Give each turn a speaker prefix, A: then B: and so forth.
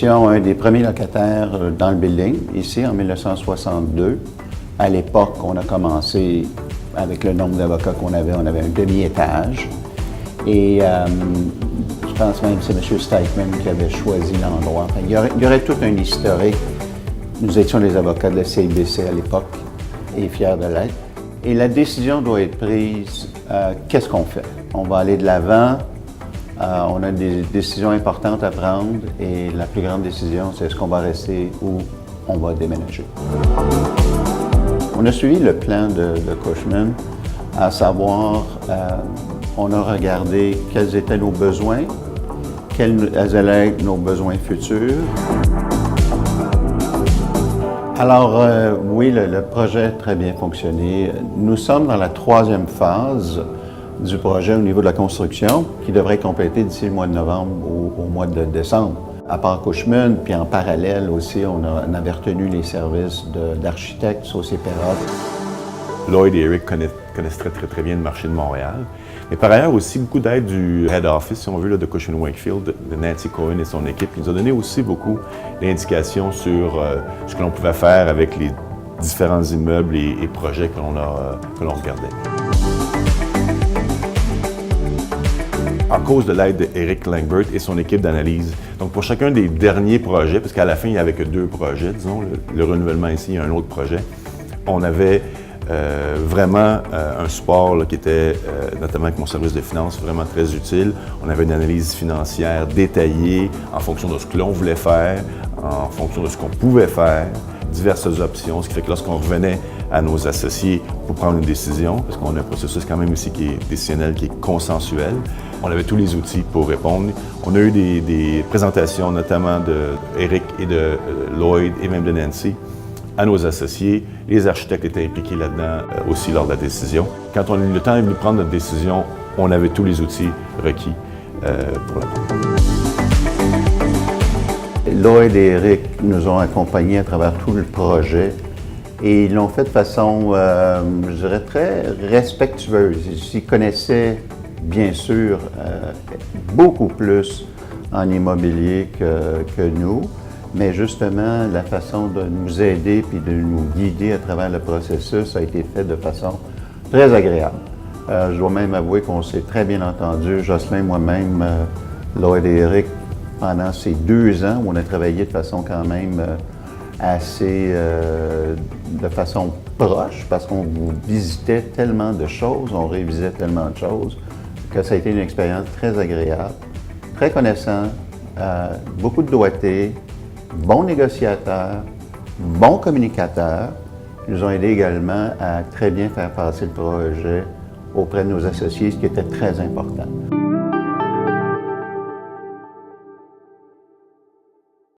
A: étions un des premiers locataires dans le building, ici en 1962. À l'époque, on a commencé avec le nombre d'avocats qu'on avait. On avait un demi-étage. Et je pense même que c'est M. Stikeman qui avait choisi l'endroit. Enfin, il y aurait tout un historique. Nous étions les avocats de la CIBC à l'époque et fiers de l'être. Et la décision doit être prise, qu'est-ce qu'on fait? On va aller de l'avant, on a des décisions importantes à prendre et la plus grande décision, c'est est-ce qu'on va rester ou on va déménager. On a suivi le plan de Cushman, à savoir, on a regardé quels étaient nos besoins, quels allaient être nos besoins futurs. Alors, oui, le projet a très bien fonctionné. Nous sommes dans la 3e phase du projet au niveau de la construction, qui devrait être complétée d'ici le mois de novembre au mois de décembre. À part Cushman, puis en parallèle aussi, on avait retenu les services d'architectes Saucier Perrott.
B: Lloyd et Eric connaissent très bien le marché de Montréal. Mais par ailleurs aussi beaucoup d'aide du Head Office, si on veut, là, de Cushman & Wakefield, de Nancy Cohen et son équipe, qui nous a donné aussi beaucoup d'indications sur ce que l'on pouvait faire avec les différents immeubles et projets que l'on regardait. À cause de l'aide d'Eric Langbert et son équipe d'analyse. Donc pour chacun des derniers projets, parce qu'à la fin, il n'y avait que 2 projets, disons, le renouvellement ici et un autre projet, on avait vraiment un support là, qui était, notamment avec mon service de finances, vraiment très utile. On avait une analyse financière détaillée en fonction de ce que l'on voulait faire, en fonction de ce qu'on pouvait faire, diverses options, ce qui fait que lorsqu'on revenait à nos associés pour prendre une décision, parce qu'on a un processus quand même ici qui est décisionnel, qui est consensuel, on avait tous les outils pour répondre. On a eu des présentations, notamment d'Eric et de Lloyd et même de Nancy, à nos associés. Les architectes étaient impliqués là-dedans aussi lors de la décision. Quand le temps est venu prendre notre décision, on avait tous les outils requis pour la prendre.
A: Lloyd et Eric nous ont accompagnés à travers tout le projet et ils l'ont fait de façon, je dirais, très respectueuse. Ils connaissaient, bien sûr, beaucoup plus en immobilier que nous. Mais justement, la façon de nous aider puis de nous guider à travers le processus a été fait de façon très agréable. Je dois même avouer qu'on s'est très bien entendu, Jocelyn, moi-même, Lloyd et Eric, pendant ces 2 ans où on a travaillé de façon quand même assez, de façon proche, parce qu'on visitait tellement de choses, on révisait tellement de choses, que ça a été une expérience très agréable, très connaissant, beaucoup de doigté, bons négociateurs, bons communicateurs, qui nous ont aidés également à très bien faire passer le projet auprès de nos associés, ce qui était très important.